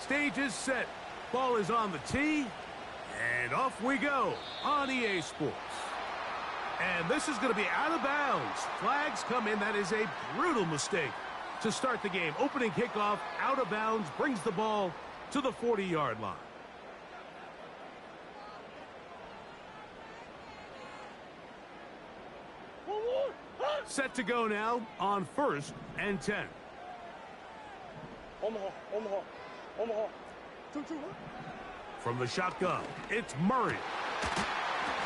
stage is set. Ball is on the tee, and off we go on EA Sports. And this is going to be out of bounds. Flags come in. That is a brutal mistake to start the game. Opening kickoff, out of bounds, brings the ball to the 40-yard line. Set to go now on 1st and 10. From the shotgun, it's Murray.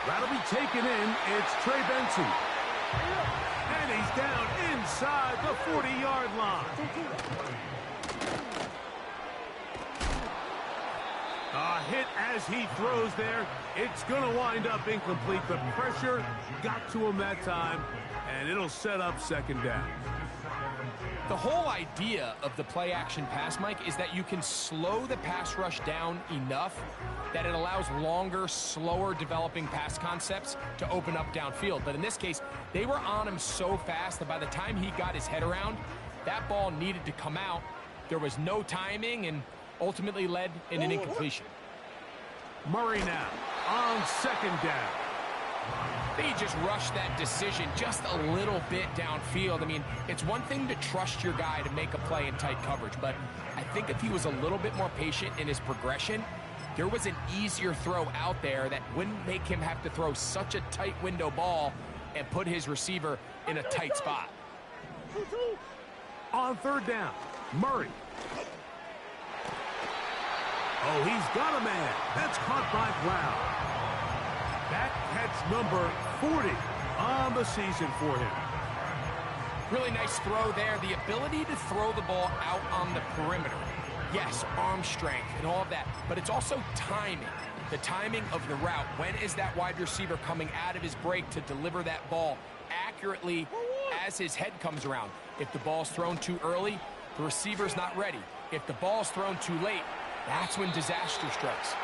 That'll be taken in. It's Trey Benson. And he's down inside the 40-yard line. A hit as he throws there. It's going to wind up incomplete. The pressure got to him that time, and it'll set up 2nd down. The whole idea of the play-action pass, Mike, is that you can slow the pass rush down enough that it allows longer, slower developing pass concepts to open up downfield. But in this case, they were on him so fast that by the time he got his head around, that ball needed to come out. There was no timing and ultimately led in an incompletion. Murray now on 2nd down. They just rushed that decision just a little bit downfield. I mean, it's one thing to trust your guy to make a play in tight coverage, but I think if he was a little bit more patient in his progression, there was an easier throw out there that wouldn't make him have to throw such a tight window ball and put his receiver in a tight spot. On 3rd down, Murray. Oh, he's got a man. That's caught by Brown. That catch number 40 on the season for him. Really nice throw there. The ability to throw the ball out on the perimeter. Yes, arm strength and all of that, but it's also timing. The timing of the route. When is that wide receiver coming out of his break to deliver that ball accurately as his head comes around? If the ball's thrown too early, the receiver's not ready. If the ball's thrown too late, that's when disaster strikes.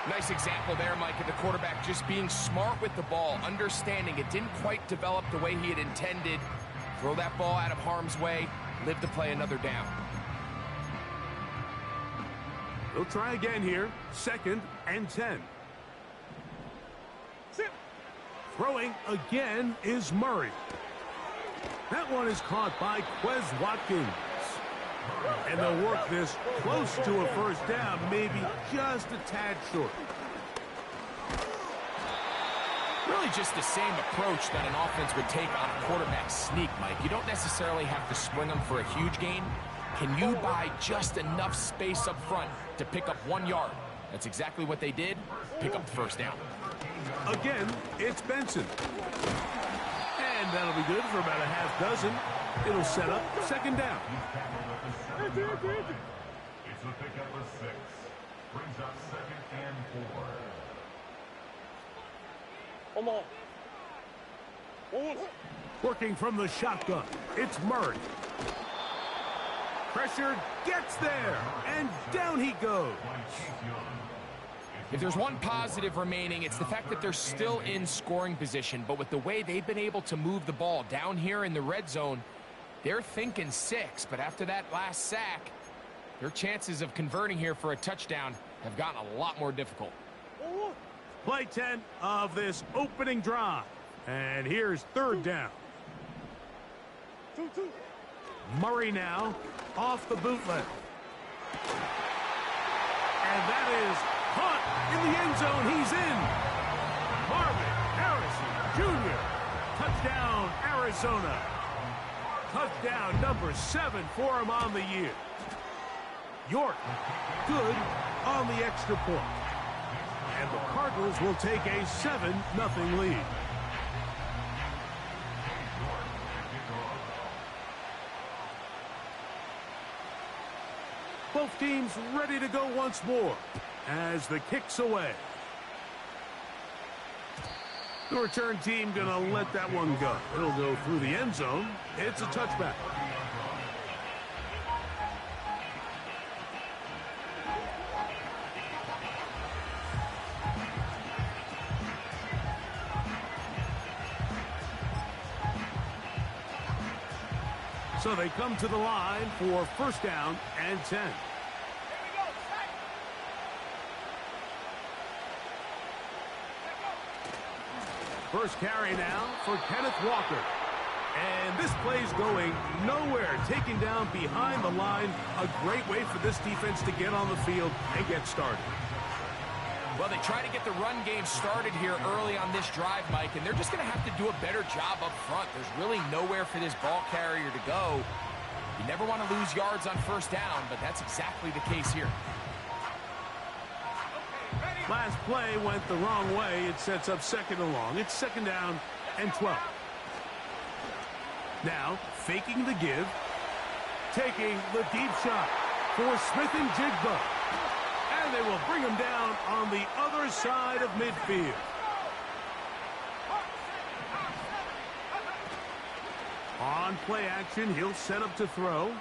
Nice example there, Mike, of the quarterback just being smart with the ball, understanding it didn't quite develop the way he had intended. Throw that ball out of harm's way, live to play another down. They'll try again here. 2nd and 10. Throwing again is Murray. That one is caught by Quez Watkins. And they'll work this close to a 1st down, maybe just a tad short. Really just the same approach that an offense would take on a quarterback sneak, Mike. You don't necessarily have to swing them for a huge gain. Can you buy just enough space up front to pick up 1 yard? That's exactly what they did. Pick up the 1st down. Again, it's Benson. And that'll be good for about a half dozen. It'll set up 2nd down. It's a pickup of 6. Brings up 2nd and 4. Working from the shotgun, it's Murray. Pressure gets there, and down he goes. If there's one positive remaining, it's the fact that they're still in scoring position, but with the way they've been able to move the ball down here in the red zone, they're thinking 6, but after that last sack, their chances of converting here for a touchdown have gotten a lot more difficult. Play 10 of this opening drive. And here's 3rd down. Murray now off the bootleg. And that is caught in the end zone. He's in. Marvin Harrison Jr. Touchdown, Arizona. Touchdown number 7 for him on the year. York, good on the extra point. And the Cardinals will take a 7-0 lead. Both teams ready to go once more as the kick's away. The return team gonna let that one go. It'll go through the end zone. It's a touchback. So they come to the line for 1st down and 10. First carry now for Kenneth Walker. And this play's going nowhere. Taking down behind the line. A great way for this defense to get on the field and get started. Well, they try to get the run game started here early on this drive, Mike, and they're just going to have to do a better job up front. There's really nowhere for this ball carrier to go. You never want to lose yards on first down, but that's exactly the case here. Last play went the wrong way. It sets up second and long. It's second down and 12. Now, faking the give. Taking the deep shot for Smith and Jigba. And they will bring him down on the other side of midfield. On play action, he'll set up to throw.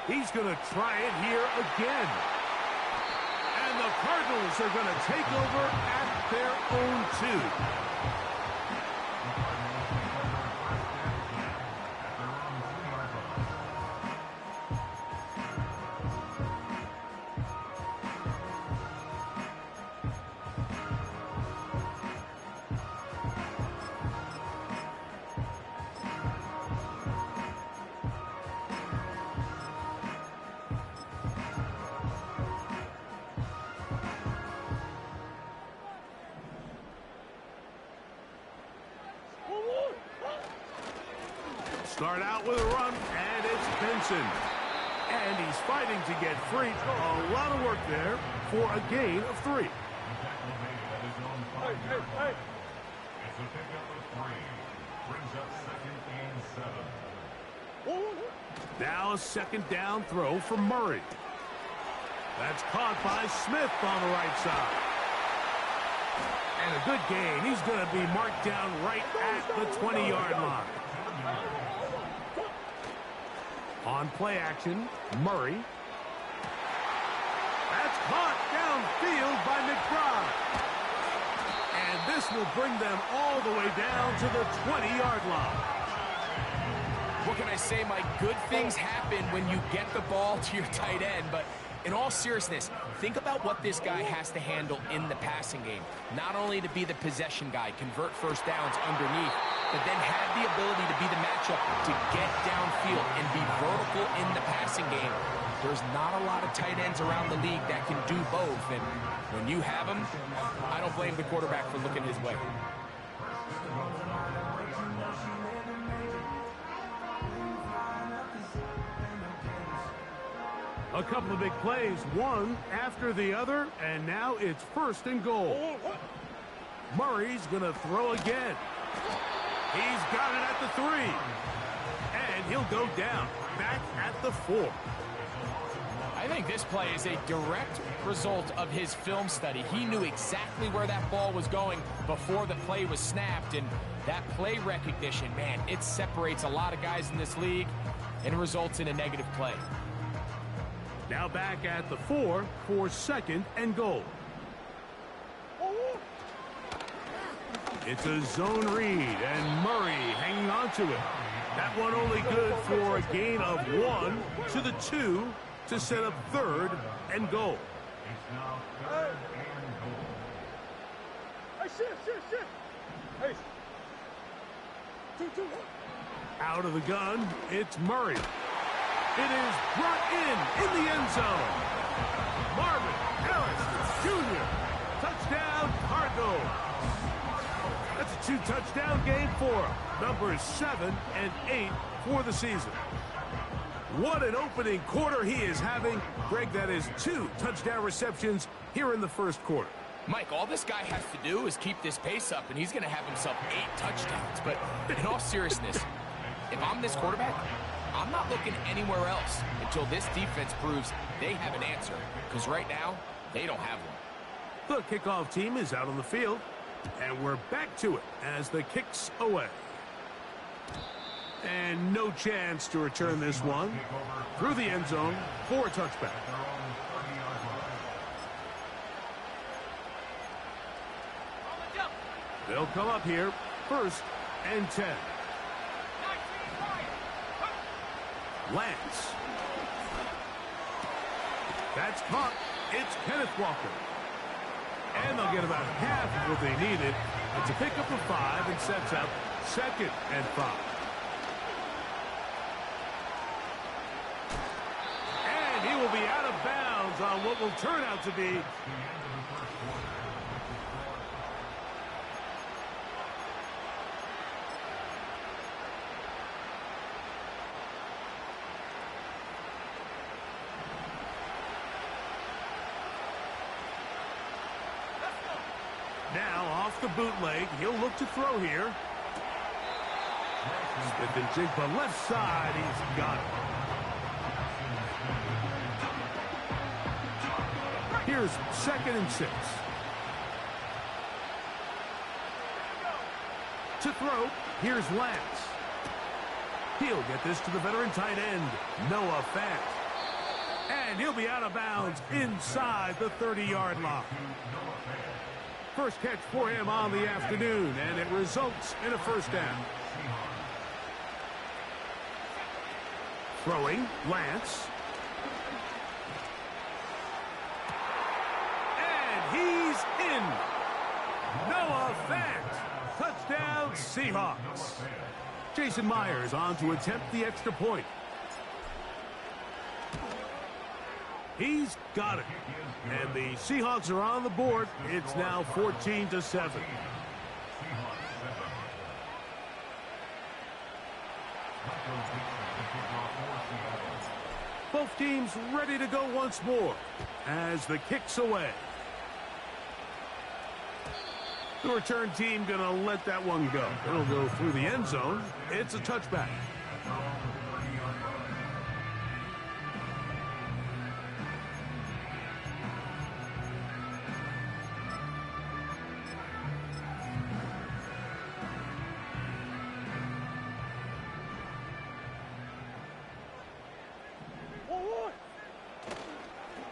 He's going to try it here again. And the Cardinals are going to take over at their own 2. Start out with a run, and it's Benson. And he's fighting to get free. A lot of work there for a gain of 3. It's a pickup of 3. Brings up second and 7. Now a second down throw for Murray. That's caught by Smith on the right side. And a good gain. He's going to be marked down right at the 20-yard line. On play action, Murray. That's caught downfield by McBride. And this will bring them all the way down to the 20-yard line. What can I say, Mike? Good things happen when you get the ball to your tight end, but in all seriousness, think about what this guy has to handle in the passing game. Not only to be the possession guy, convert first downs underneath, but then have the ability to be the matchup to get downfield and be vertical in the passing game. There's not a lot of tight ends around the league that can do both, and when you have them, I don't blame the quarterback for looking his way. A couple of big plays, one after the other, and now it's first and goal. Murray's going to throw again. He's got it at the 3. And he'll go down, back at the 4. I think this play is a direct result of his film study. He knew exactly where that ball was going before the play was snapped, and that play recognition, man, it separates a lot of guys in this league and results in a negative play. Now back at the 4 for second and goal. It's a zone read, and Murray hanging on to it. That one only good for a gain of 1 to the 2 to set up third and goal. It's now third and goal. Hey. 2-2. Out of the gun, it's Murray. It is brought in the end zone. Marvin Harris Jr. Touchdown, Cardinals. That's a 2-touchdown game for him. Numbers 7 and 8 for the season. What an opening quarter he is having. Greg, that is 2 touchdown receptions here in the first quarter. Mike, all this guy has to do is keep this pace up, and he's going to have himself 8 touchdowns. But in all seriousness, if I'm this quarterback, I'm not looking anywhere else until this defense proves they have an answer. Because right now, they don't have one. The kickoff team is out on the field. And we're back to it as the kick's away. And no chance to return this one through the end zone for a touchback. They'll come up here, first and 10. Lance. That's caught. It's Kenneth Walker. And they'll get about half of what they needed. It's a pickup of 5 and sets up 2nd and 5. And he will be out of bounds on what will turn out to be now off the bootleg. He'll look to throw here. Smith and Jigba left side. He's got it. Here's 2nd and 6. To throw, here's Lance. He'll get this to the veteran tight end, Noah Fant. And he'll be out of bounds inside the 30-yard line. First catch for him on the afternoon, and it results in a 1st down. Throwing, Lance. And he's in. Noah Fant. Touchdown, Seahawks. Jason Myers on to attempt the extra point. He's got it. And the Seahawks are on the board. It's now 14-7. Both teams ready to go once more as the kick's away. The return team going to let that one go. It'll go through the end zone. It's a touchback.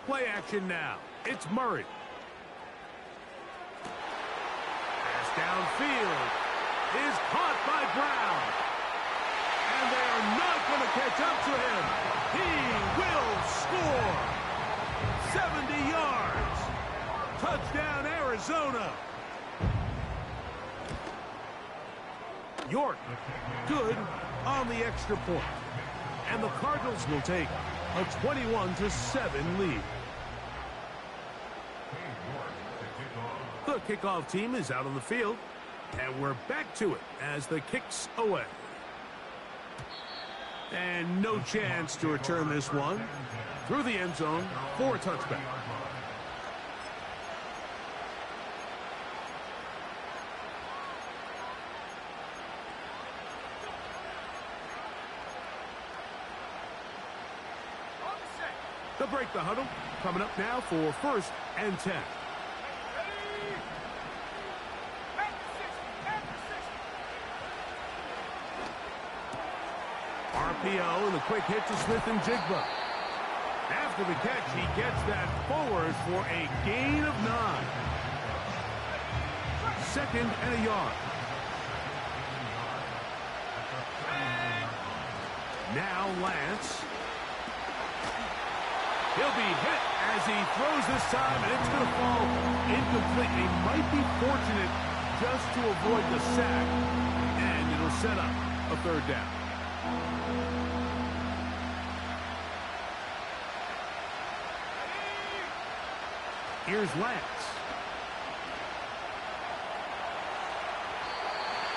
Play action now. It's Murray. Pass downfield is caught by Brown. And they are not going to catch up to him. He will score. 70 yards. Touchdown, Arizona. York, good on the extra point. And the Cardinals will take a 21-7 lead. The kickoff team is out on the field, and we're back to it as the kick's away. And no chance to return this one through the end zone for a touchback. They'll break the huddle. Coming up now for 1st and 10. RPO and a quick hit to Smith and Jigba. After the catch, he gets that forward for a gain of 9. 2nd and a yard. Now Lance. He'll be hit as he throws this time, and it's going to fall incomplete. He might be fortunate just to avoid the sack, and it'll set up a 3rd down. Here's Lance.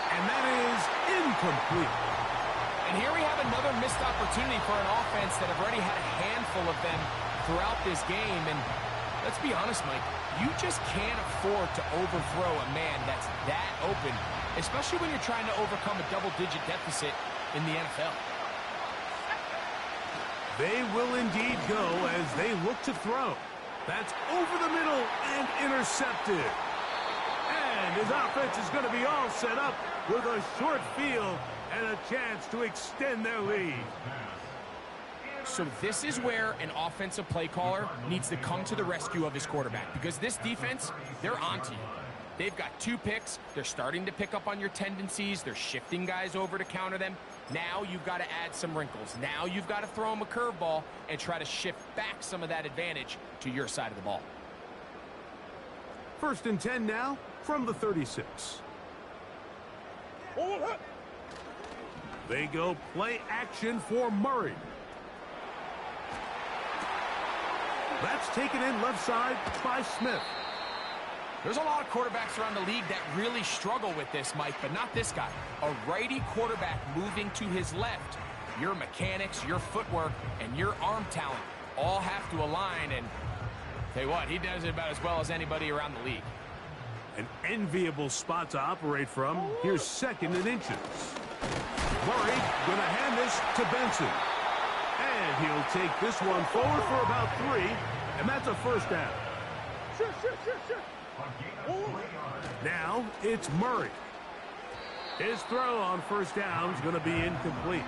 And that is incomplete. And here we have another missed opportunity for an offense that have already had a handful of them throughout this game. And let's be honest, Mike, you just can't afford to overthrow a man that's that open, especially when you're trying to overcome a double-digit deficit in the NFL. They will indeed go as they look to throw. That's over the middle and intercepted. And his offense is going to be all set up with a short field and a chance to extend their lead. So this is where an offensive play caller needs to come to the rescue of his quarterback, because this defense, they're onto you. They've got 2 picks. They're starting to pick up on your tendencies. They're shifting guys over to counter them. Now you've got to add some wrinkles. Now you've got to throw them a curveball and try to shift back some of that advantage to your side of the ball. First and 10 now from the 36. They go play action for Murray. That's taken in left side by Smith. There's a lot of quarterbacks around the league that really struggle with this, Mike, but not this guy. A righty quarterback moving to his left. Your mechanics, your footwork, and your arm talent all have to align, and tell you what, he does it about as well as anybody around the league. An enviable spot to operate from. Here's second and inches. Murray going to hand this to Benson. And he'll take this one forward for about 3, and that's a first down. Now it's Murray. His throw on first down is going to be incomplete.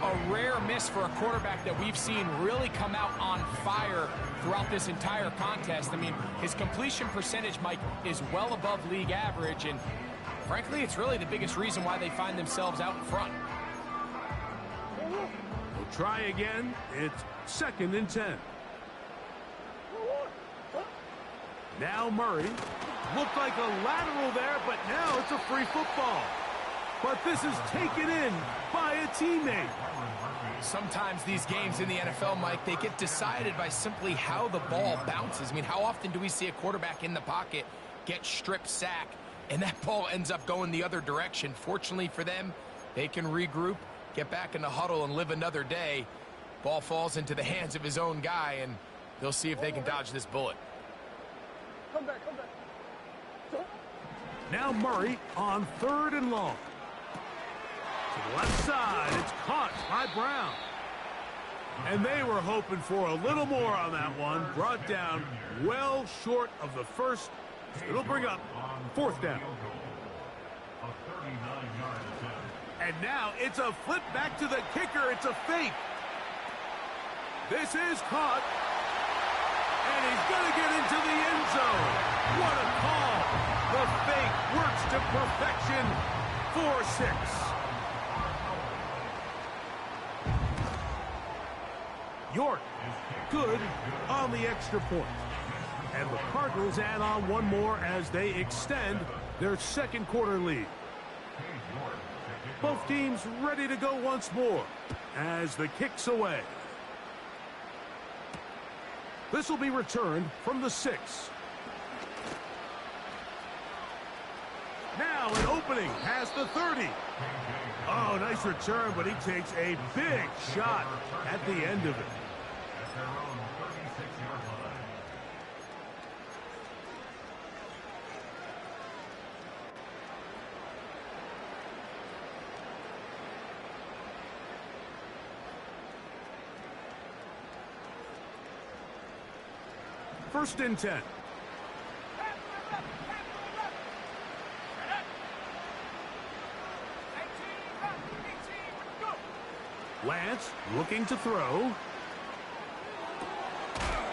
A rare miss for a quarterback that we've seen really come out on fire throughout this entire contest. I mean, his completion percentage, Mike, is well above league average, and frankly, it's really the biggest reason why they find themselves out in front. We'll try again. It's second and 10. Now Murray. Looked like a lateral there, but now it's a free football. But this is taken in by a teammate. Sometimes these games in the NFL, Mike, they get decided by simply how the ball bounces. I mean, how often do we see a quarterback in the pocket get strip sack, and that ball ends up going the other direction? Fortunately for them, they can regroup, get back in the huddle, and live another day. Ball falls into the hands of his own guy, and they'll see if they can dodge this bullet. Come back, come back. Now Murray on third and long. To the left side, it's caught by Brown. And they were hoping for a little more on that one. Brought down well short of the first. It'll bring up fourth down. And now it's a flip back to the kicker. It's a fake. This is caught. And he's going to get into the end zone. What a call. The fake works to perfection. 4-6. York, good on the extra point. And the Cardinals add on one more as they extend their second quarter lead. Both teams ready to go once more as the kick's away. This will be returned from the 6. Now an opening past the 30. Oh, nice return, but he takes a big shot at the end of it. At their own 36-yard line. First and 10. Lance looking to throw.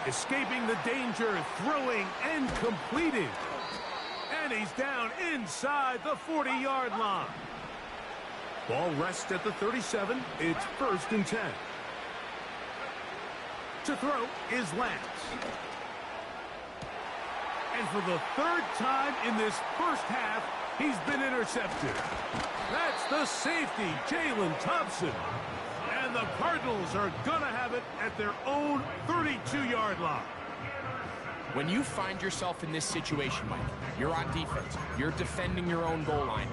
Escaping the danger, throwing and completing. And he's down inside the 40-yard line. Ball rests at the 37. It's first and 10. To throw is Lance. And for the third time in this first half, he's been intercepted. That's the safety, Jalen Thompson. And the Cardinals are going to have it at their own 32-yard line. When you find yourself in this situation, Mike, you're on defense, you're defending your own goal line,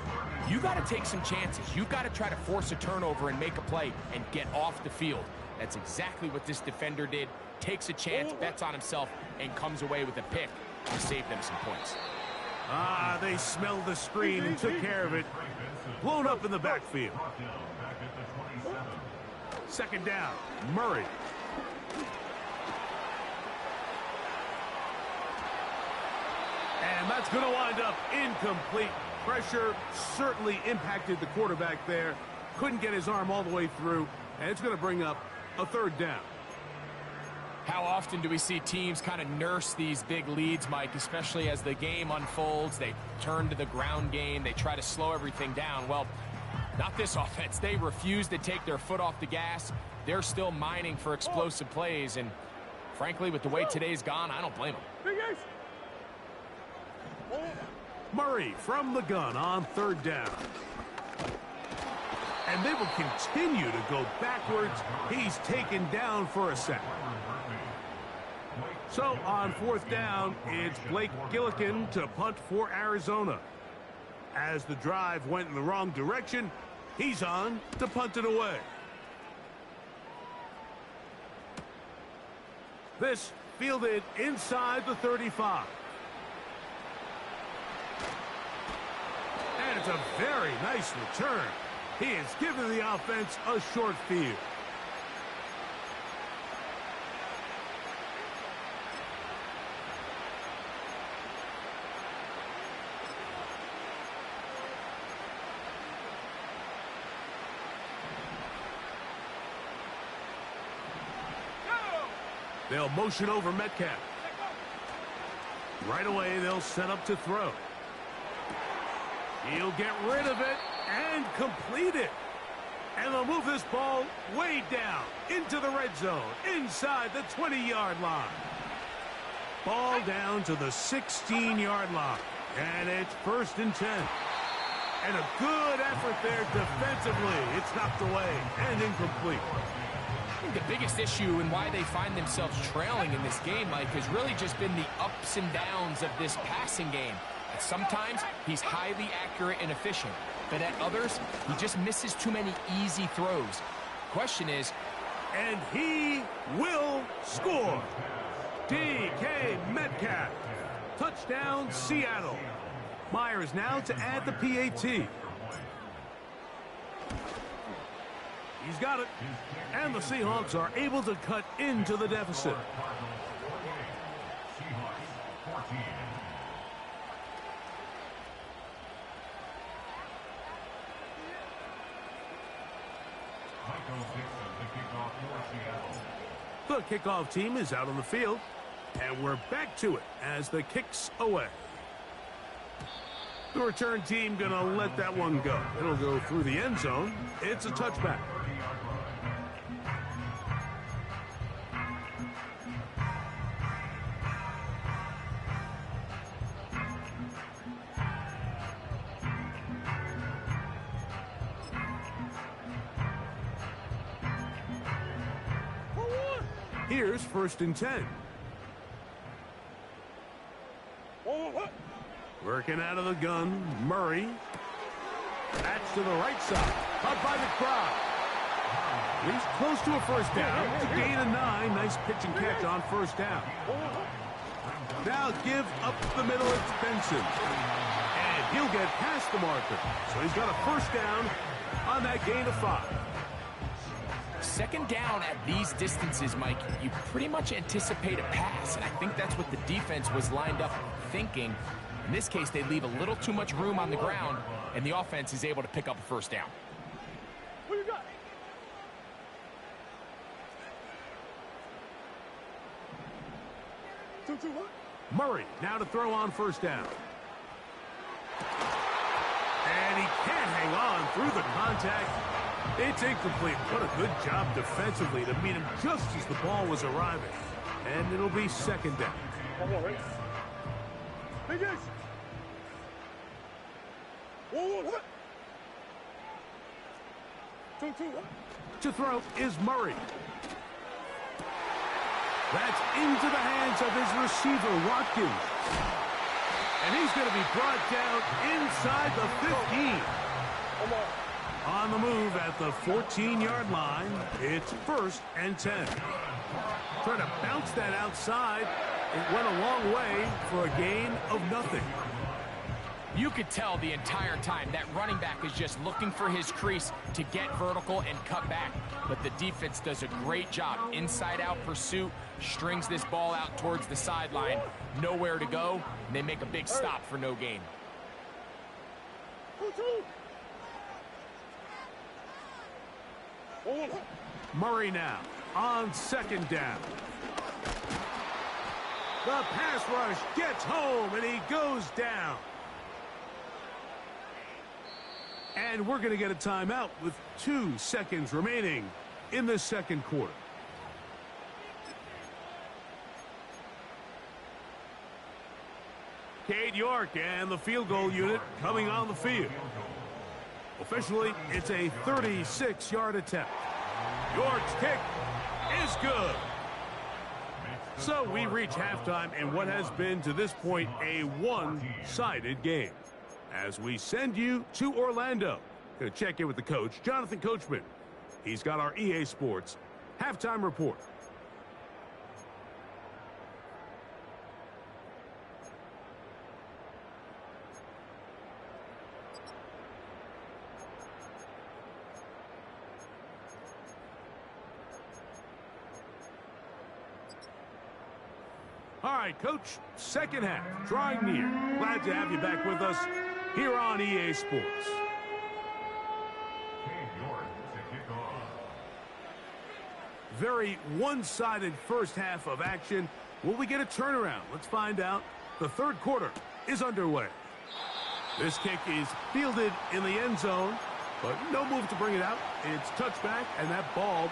you got to take some chances. You've got to try to force a turnover and make a play and get off the field. That's exactly what this defender did. Takes a chance, bets on himself, and comes away with a pick to save them some points. Ah, they smelled the screen and took care of it. Blown up in the backfield. Second down, Murray. And that's going to wind up incomplete. Pressure certainly impacted the quarterback there. Couldn't get his arm all the way through. And it's going to bring up a third down. How often do we see teams kind of nurse these big leads, Mike, especially as the game unfolds? They turn to the ground game. They try to slow everything down. Well, not this offense. They refuse to take their foot off the gas. They're still mining for explosive plays. And frankly, with the way today's gone, I don't blame them. Murray from the gun on third down. And they will continue to go backwards. He's taken down for a sack. So on fourth down, it's Blake Gillikin to punt for Arizona. As the drive went in the wrong direction, he's on to punt it away. This fielded inside the 35. And it's a very nice return. He has given the offense a short field. They'll motion over Metcalf. Right away, they'll set up to throw. He'll get rid of it and complete it. And they'll move this ball way down into the red zone, inside the 20-yard line. Ball down to the 16-yard line. And it's 1st and 10. And a good effort there defensively. It's knocked away and incomplete. I think the biggest issue and why they find themselves trailing in this game, Mike, has really just been the ups and downs of this passing game. Sometimes he's highly accurate and efficient, but at others, he just misses too many easy throws. Question is, and he will score. DK Metcalf. Touchdown, Seattle. Myers now to add the PAT. He's got it. And the Seahawks are able to cut into the deficit. The kickoff team is out on the field, and we're back to it as the kick's away. The return team gonna let that one go. It'll go through the end zone. It's a touchback. Here's 1st and 10. Working out of the gun, Murray. That's to the right side. Caught by the crowd. He's close to a 1st down. To gain a 9. Nice pitch and catch on 1st down. Now give up the middle. It's Benson. And he'll get past the marker. So he's got a 1st down on that gain of 5. 2nd down at these distances, Mike, you pretty much anticipate a pass, and I think that's what the defense was lined up thinking. In this case, they leave a little too much room on the ground, and the offense is able to pick up a 1st down. What you got? Two, what? Murray now to throw on 1st down. And he can't hang on through the contact. It's incomplete. What a good job defensively to meet him just as the ball was arriving. And it'll be 2nd down. One more, right? Big Ace. Whoa, what? Two, what? To throw is Murray. That's into the hands of his receiver, Watkins. And he's going to be brought down inside the 15. On the move at the 14-yard line, it's 1st and 10. Trying to bounce that outside. It went a long way for a gain of nothing. You could tell the entire time that running back is just looking for his crease to get vertical and cut back. But the defense does a great job. Inside-out pursuit, strings this ball out towards the sideline. Nowhere to go, and they make a big stop for no gain. Murray now on 2nd down. The pass rush gets home, and he goes down. And we're going to get a timeout with 2 seconds remaining in the 2nd quarter. Cade York and the field goal unit coming on the field. Officially, it's a 36-yard attempt. York's kick is good. So we reach halftime in what has been to this point a one-sided game. As we send you to Orlando, going to check in with the coach, Jonathan Coachman. He's got our EA Sports halftime report. All right, Coach, second half, drawing near. Glad to have you back with us here on EA Sports. Very one-sided first half of action. Will we get a turnaround? Let's find out. The third quarter is underway. This kick is fielded in the end zone, but no move to bring it out. It's touchback, and that ball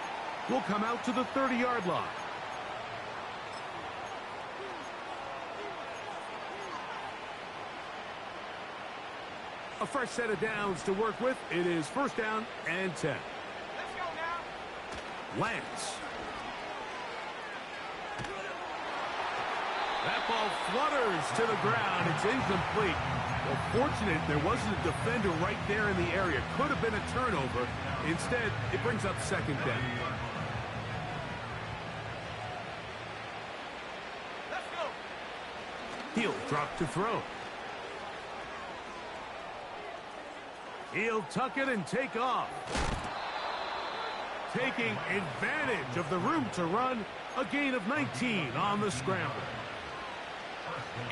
will come out to the 30-yard line. A fresh set of downs to work with. It is first down and 10. Let's go now. Lance. That ball flutters to the ground. It's incomplete. Well, fortunate there wasn't a defender right there in the area. Could have been a turnover. Instead, it brings up second down. Let's go. He'll drop to throw. He'll tuck it and take off. Taking advantage of the room to run, a gain of 19 on the scramble.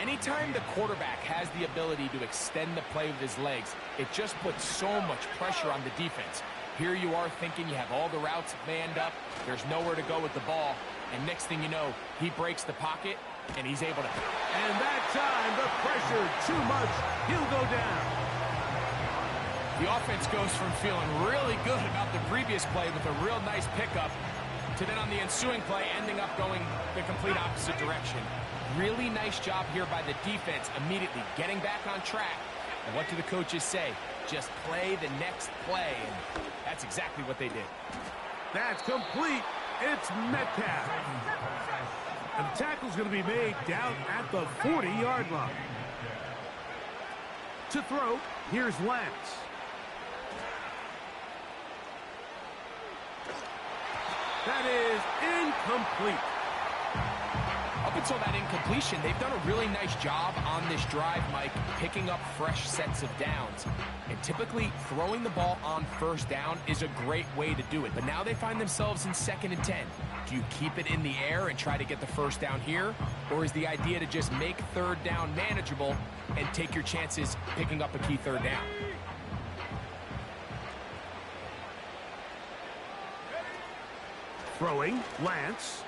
Anytime the quarterback has the ability to extend the play with his legs, it just puts so much pressure on the defense. Here you are thinking you have all the routes manned up, there's nowhere to go with the ball, and next thing you know, he breaks the pocket, and he's able to... And that time, the pressure too much. He'll go down. The offense goes from feeling really good about the previous play with a real nice pickup to then on the ensuing play ending up going the complete opposite direction. Really nice job here by the defense immediately getting back on track. And what do the coaches say? Just play the next play, and that's exactly what they did. That's complete. It's Metcalf. And the tackle's going to be made down at the 40-yard line. To throw, here's Lance. That is incomplete. Up until that incompletion, they've done a really nice job on this drive, Mike, picking up fresh sets of downs. And typically, throwing the ball on first down is a great way to do it. But now they find themselves in 2nd and 10. Do you keep it in the air and try to get the first down here? Or is the idea to just make third down manageable and take your chances picking up a key third down? Throwing, Lance.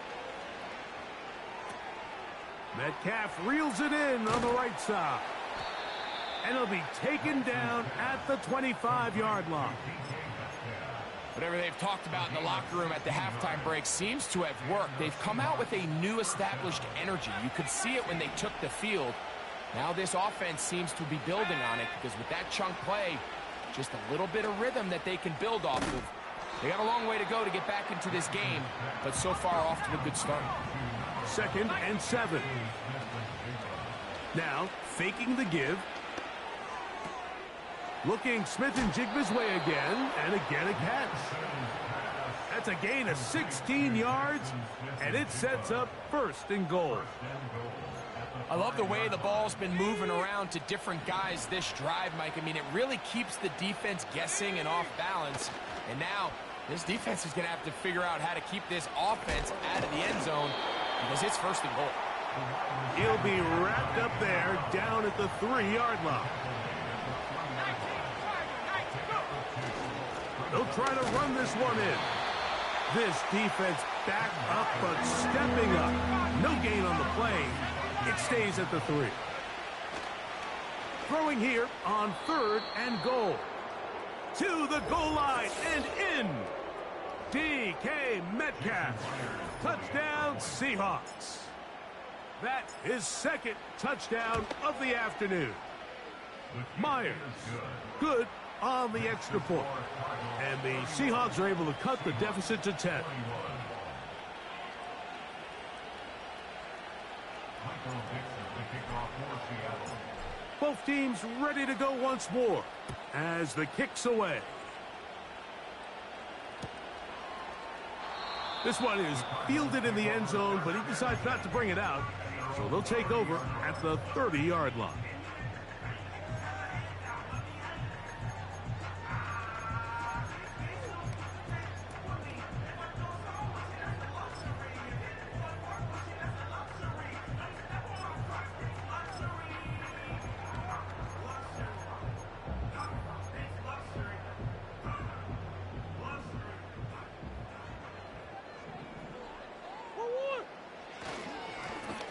Metcalf reels it in on the right side. And it'll be taken down at the 25-yard line. Whatever they've talked about in the locker room at the halftime break seems to have worked. They've come out with a new established energy. You could see it when they took the field. Now this offense seems to be building on it because with that chunk play, just a little bit of rhythm that they can build off of. They got a long way to go to get back into this game, but so far off to a good start. 2nd and 7. Now, faking the give. Looking Smith-Njigba's way again, and again a catch. That's a gain of 16 yards, and it sets up 1st and goal. I love the way the ball's been moving around to different guys this drive, Mike. I mean, it really keeps the defense guessing and off balance. And now, this defense is going to have to figure out how to keep this offense out of the end zone because it's 1st and goal. He'll be wrapped up there down at the 3-yard line. They'll try to run this one in. This defense back up but stepping up. No gain on the play. It stays at the 3. Throwing here on 3rd and goal. To the goal line and in. DK Metcalf. Touchdown Seahawks. That his second touchdown of the afternoon. Myers, good on the extra point. And the Seahawks are able to cut the deficit to 10. Both teams ready to go once more as the kick's away. This one is fielded in the end zone, but he decides not to bring it out. So they'll take over at the 30-yard line.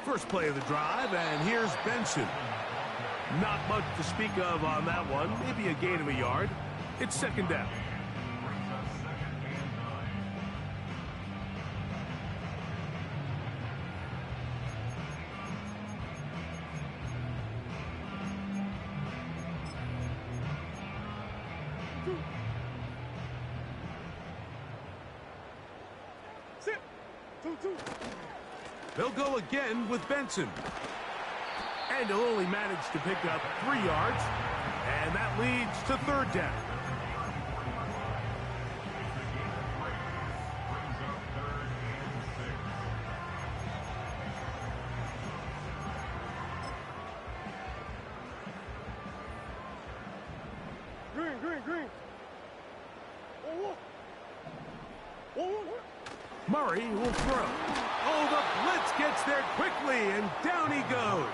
First play of the drive, and here's Benson. Not much to speak of on that one. Maybe a gain of a yard. It's second down. Sit. 2-2. They'll go again with Benson. And he'll only manage to pick up 3 yards. And that leads to third down. Green. 1-1. Murray will throw. Oh, the blitz gets there quickly, and down he goes.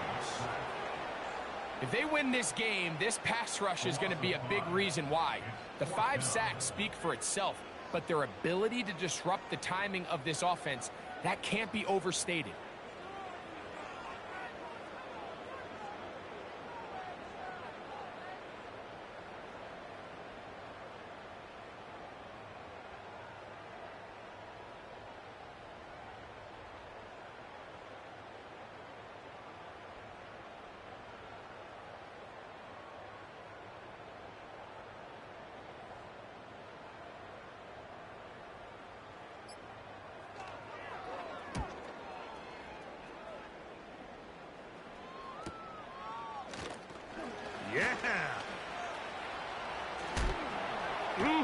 If they win this game, this pass rush is going to be a big reason why. The 5 sacks speak for itself, but their ability to disrupt the timing of this offense, that can't be overstated.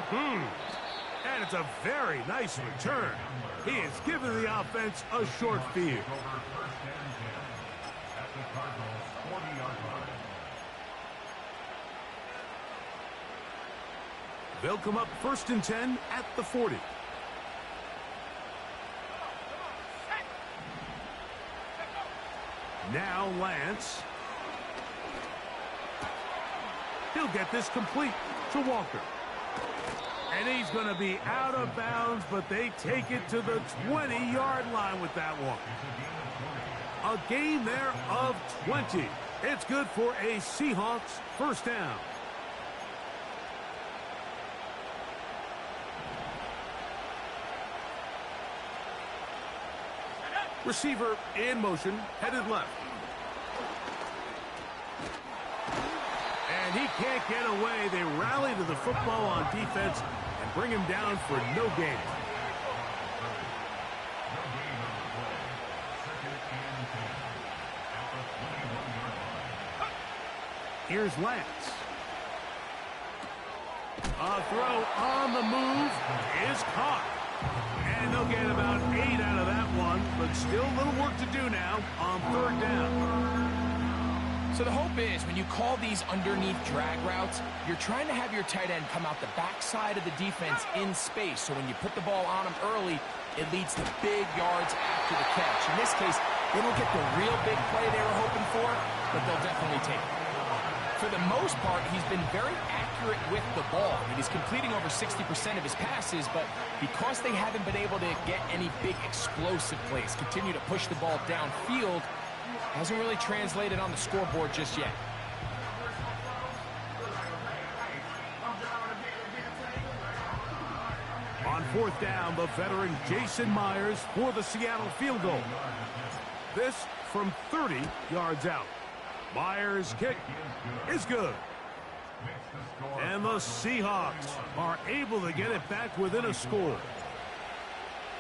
And it's a very nice return. He has given the offense a short field. They'll come up 1st and 10 at the 40. Now Lance. He'll get this complete to Walker. And he's going to be out of bounds, but they take it to the 20-yard line with that one. A gain there of 20. It's good for a Seahawks first down. Receiver in motion, headed left. And he can't get away. They rally to the football on defense and bring him down for no gain. Here's Lance. A throw on the move is caught. And they'll get about 8 out of that one, but still a little work to do now on third down. So the hope is when you call these underneath drag routes, you're trying to have your tight end come out the backside of the defense in space. So when you put the ball on him early, it leads to big yards after the catch. In this case, they don't get the real big play they were hoping for, but they'll definitely take it. For the most part, he's been very accurate with the ball. I mean, he's completing over 60% of his passes, but because they haven't been able to get any big explosive plays, continue to push the ball downfield, hasn't really translated on the scoreboard just yet. On fourth down, the veteran Jason Myers for the Seattle field goal. This from 30 yards out. Myers' kick is good. And the Seahawks are able to get it back within a score.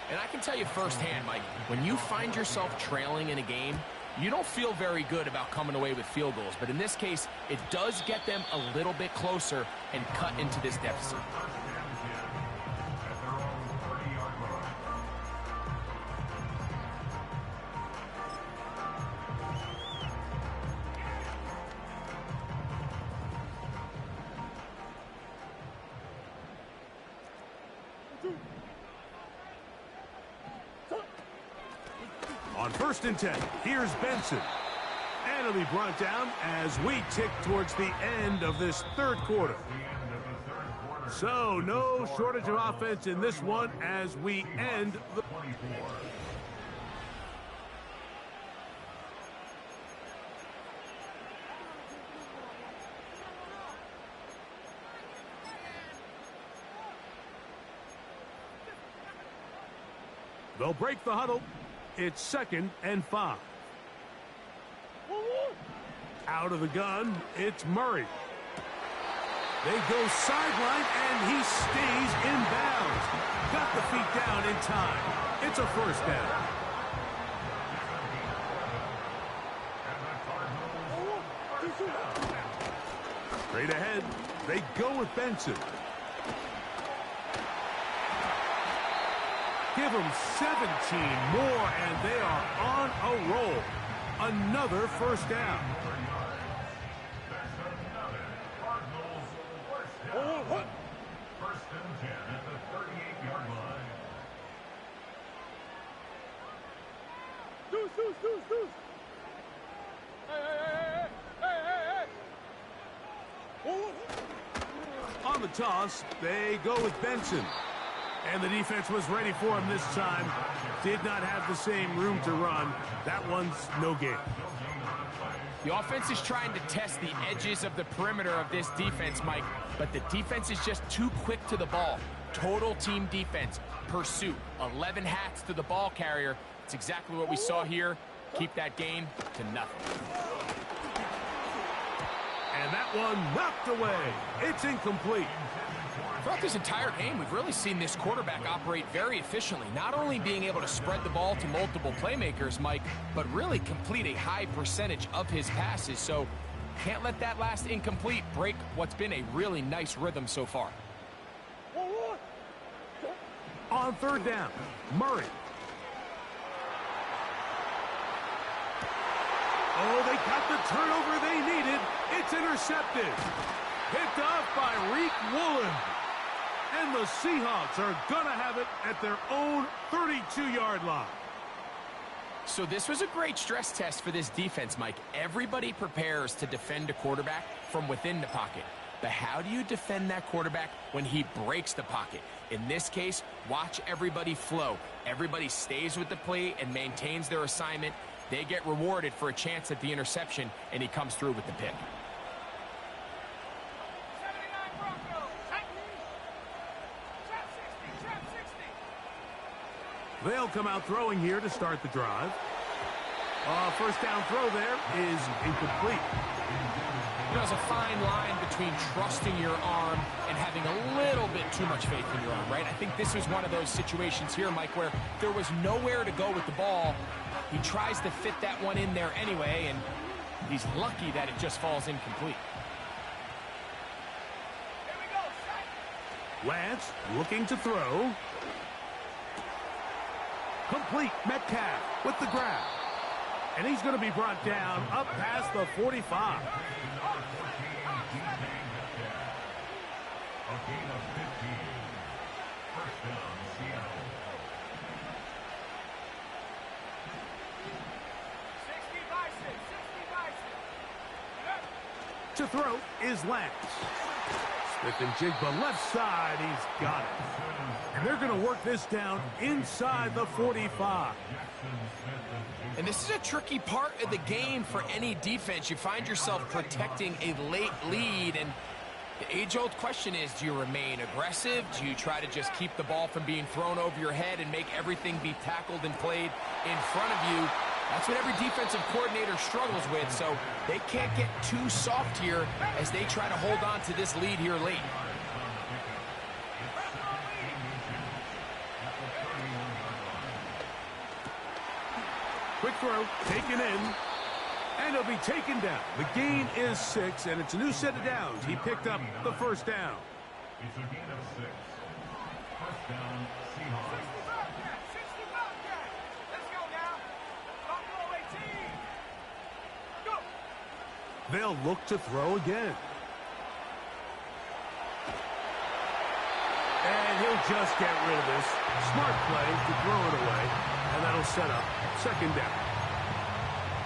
And I can tell you firsthand, Mike, when you find yourself trailing in a game, you don't feel very good about coming away with field goals. But in this case, it does get them a little bit closer and cut into this deficit. On 1st and 10, here's Benson. And it'll be brought down as we tick towards the end of this third quarter. So, no shortage of offense in this one as we end the... They'll break the huddle. It's 2nd and 5. Out of the gun, it's Murray. They go sideline, and he stays in bounds. Got the feet down in time. It's a first down. Straight ahead, they go with Benson. Give them 17 more, and they are on a roll. Another first down. First and 10 at the 38-yard line. Deuce. Hey. On the toss, they go with Benson. And the defense was ready for him this time. Did not have the same room to run. That one's no gain. The offense is trying to test the edges of the perimeter of this defense, Mike, but the defense is just too quick to the ball. Total team defense, pursuit, 11 hats to the ball carrier. It's exactly what we saw here. Keep that gain to nothing. And that one knocked away. It's incomplete. Throughout this entire game, we've really seen this quarterback operate very efficiently, not only being able to spread the ball to multiple playmakers, Mike, but really complete a high percentage of his passes. So can't let that last incomplete break what's been a really nice rhythm so far. On 3rd down, Murray. Oh, they got the turnover they needed. It's intercepted. Picked off by Reek Woolen. And the Seahawks are going to have it at their own 32-yard line. So this was a great stress test for this defense, Mike. Everybody prepares to defend a quarterback from within the pocket. But how do you defend that quarterback when he breaks the pocket? In this case, watch everybody flow. Everybody stays with the play and maintains their assignment. They get rewarded for a chance at the interception, and he comes through with the pick. They'll come out throwing here to start the drive. First down throw there is incomplete. There's a fine line between trusting your arm and having a little bit too much faith in your arm, right? I think this was one of those situations here, Mike, where there was nowhere to go with the ball. He tries to fit that one in there anyway, and he's lucky that it just falls incomplete. Lance looking to throw. Complete. Metcalf with the grab. And he's going to be brought down up past the 45. A gain of 15. First down, Seattle. 60 by 6. To throw is Lance. Smith-Njigba left side. He's got it. And they're going to work this down inside the 45. And this is a tricky part of the game for any defense. You find yourself protecting a late lead, and the age-old question is, do you remain aggressive? Do you try to just keep the ball from being thrown over your head and make everything be tackled and played in front of you? That's what every defensive coordinator struggles with, so they can't get too soft here as they try to hold on to this lead here late. Quick throw, taken in, and he'll be taken down. The gain is 6, and it's a new set of downs. He picked up the first down. It's a gain of 6. First down, Seahawks. They'll look to throw again. And he'll just get rid of this. Smart play to throw it away, and that'll set up second down.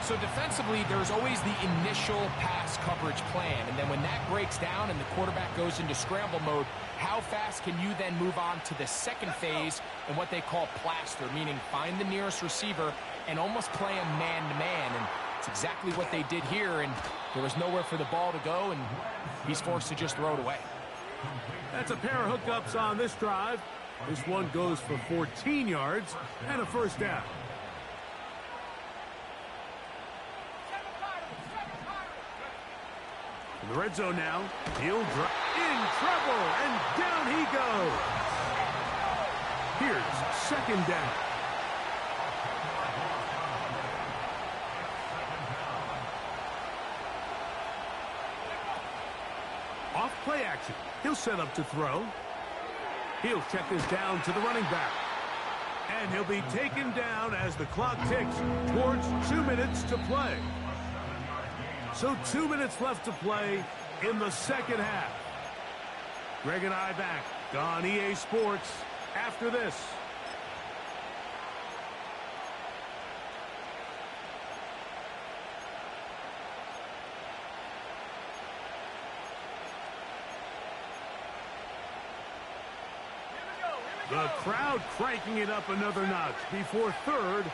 So defensively, there's always the initial pass coverage plan, and then when that breaks down and the quarterback goes into scramble mode, how fast can you then move on to the second phase in what they call plaster, meaning find the nearest receiver and almost play a man-to-man, and it's exactly what they did here, and there was nowhere for the ball to go, and he's forced to just throw it away. That's a pair of hookups on this drive. This one goes for 14 yards and a first down. In the red zone now, he'll drop in trouble, and down he goes. Here's second down. Off play action. He'll set up to throw. He'll check this down to the running back. And he'll be taken down as the clock ticks towards 2 minutes to play. So 2 minutes left to play in the second half. Greg and I back on EA Sports after this. The crowd cranking it up another notch before third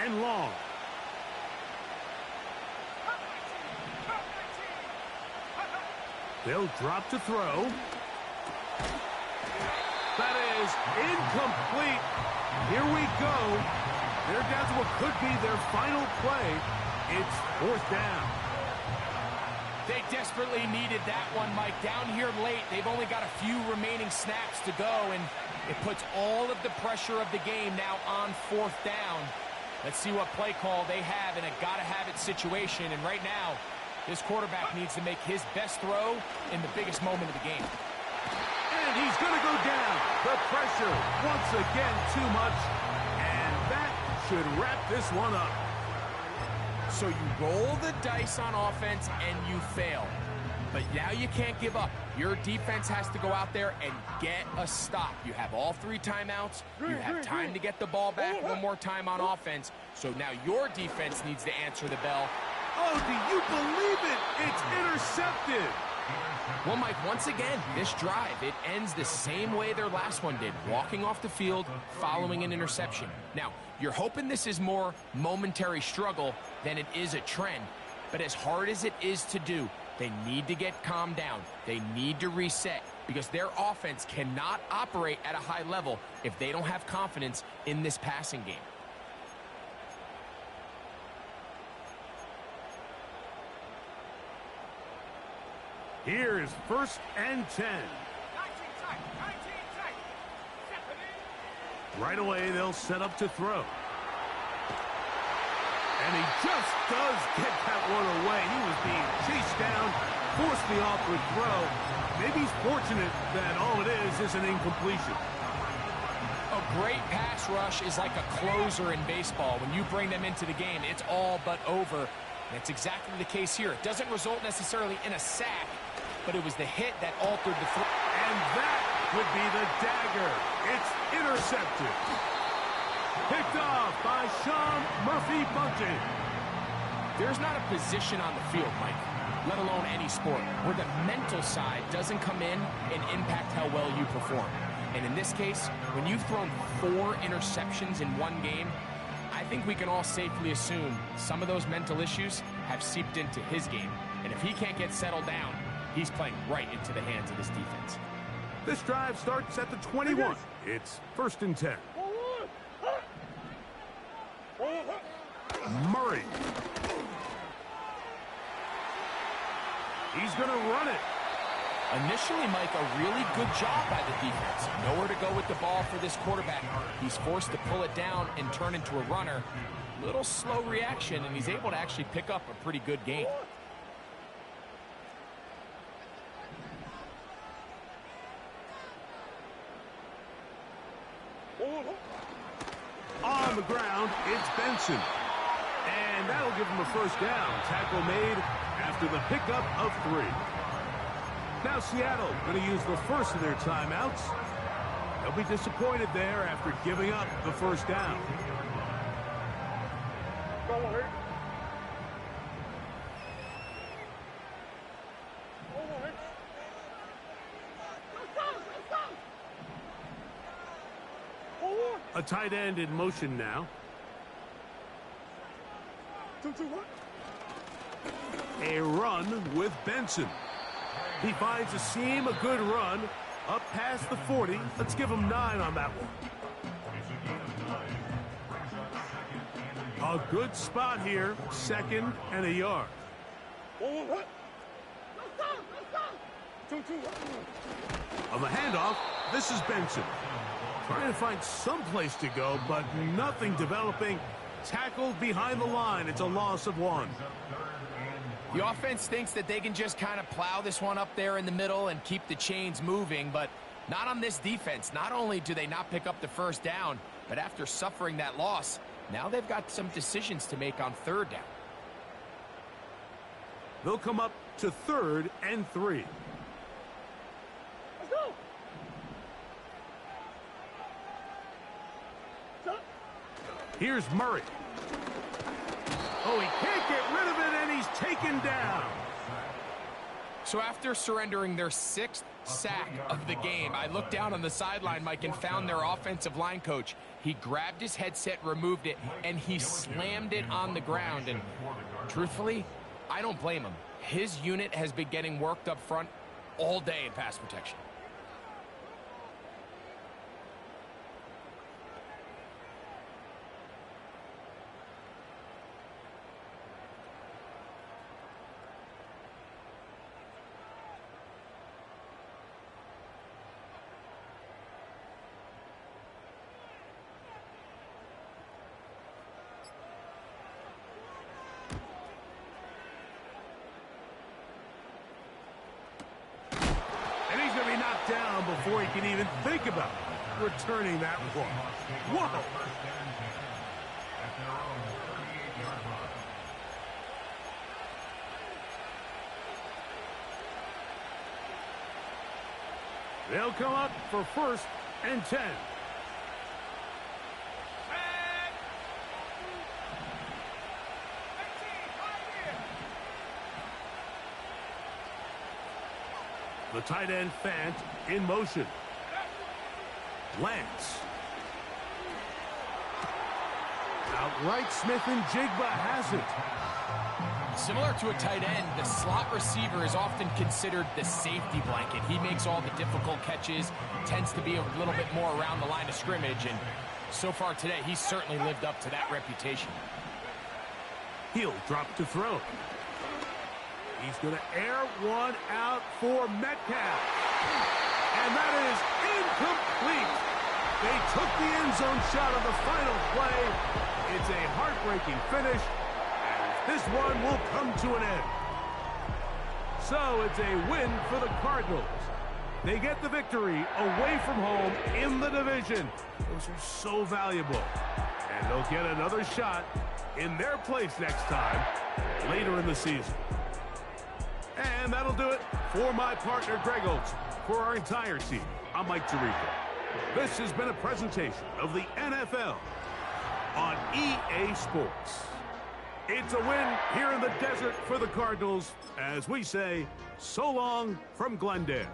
and long. They'll drop to throw. That is incomplete. Here we go. They're down to what could be their final play. It's fourth down. They desperately needed that one, Mike. Down here late, they've only got a few remaining snaps to go, and it puts all of the pressure of the game now on fourth down. Let's see what play call they have in a gotta-have-it situation. And right now, this quarterback needs to make his best throw in the biggest moment of the game. And he's going to go down. The pressure, once again, too much. And that should wrap this one up. So you roll the dice on offense and you fail. But now you can't give up. Your defense has to go out there and get a stop. You have all 3 timeouts. You have time to get the ball back one more time on offense. So now your defense needs to answer the bell. Oh, do you believe it? It's intercepted. Well, Mike, once again, this drive, it ends the same way their last one did, walking off the field following an interception. Now, you're hoping this is more momentary struggle than it is a trend, but as hard as it is to do, they need to get calmed down. They need to reset because their offense cannot operate at a high level if they don't have confidence in this passing game. Here's first and 10. Right away, they'll set up to throw. And he just does get that one away. He was being chased down, forced the awkward throw. Maybe he's fortunate that all it is an incompletion. A great pass rush is like a closer in baseball. When you bring them into the game, it's all but over. That's exactly the case here. It doesn't result necessarily in a sack, but it was the hit that altered the throw. And that would be the dagger. It's intercepted. Picked off by Sean Murphy-Bunting. There's not a position on the field, Mike, let alone any sport, where the mental side doesn't come in and impact how well you perform. And in this case, when you've thrown 4 interceptions in one game, I think we can all safely assume some of those mental issues have seeped into his game. And if he can't get settled down, he's playing right into the hands of this defense. This drive starts at the 21. It's first and 10. Murray. He's going to run it. Initially, Mike, a really good job by the defense. Nowhere to go with the ball for this quarterback. He's forced to pull it down and turn into a runner. Little slow reaction, and he's able to actually pick up a pretty good gain. On the ground, it's Benson. And that'll give him a first down. Tackle made after the pickup of 3. Now Seattle going to use the first of their timeouts. They'll be disappointed there after giving up the first down. Go on, Hurt. Go on, Hurt. Go on. A tight end in motion now. 2-2-1. A run with Benson. He finds a seam, a good run, up past the 40. Let's give him 9 on that one. A good spot here, 2nd and a yard. 1-1-1. 2-2-1. On the handoff, this is Benson. Trying to find some place to go, but nothing developing. Tackled behind the line. It's a loss of 1. The offense thinks that they can just kind of plow this one up there in the middle and keep the chains moving, but not on this defense. Not only do they not pick up the first down, but after suffering that loss, now they've got some decisions to make on 3rd down. They'll come up to 3rd and 3. Let's go. Stop. Here's Murray. Oh, he can't get rid of it, and he's taken down. So after surrendering their 6th sack of the game, I looked down on the sideline, Mike, and found their offensive line coach. He grabbed his headset, removed it, and he slammed it on the ground. And truthfully, I don't blame him. His unit has been getting worked up front all day in pass protection. Down before he can even think about returning that one. Whoa! They'll come up for 1st and 10. The tight end Fant in motion. Lance. Outright Smith and Jigba has it. Similar to a tight end, the slot receiver is often considered the safety blanket. He makes all the difficult catches, tends to be a little bit more around the line of scrimmage, and so far today, he's certainly lived up to that reputation. He'll drop to throw. He's going to air one out for Metcalf. And that is incomplete. They took the end zone shot of the final play. It's a heartbreaking finish. This one will come to an end. So it's a win for the Cardinals. They get the victory away from home in the division. Those are so valuable. And they'll get another shot in their place next time later in the season. And that'll do it for my partner, Greg Olson. For our entire team, I'm Mike Tirico. This has been a presentation of the NFL on EA Sports. It's a win here in the desert for the Cardinals as we say so long from Glendale.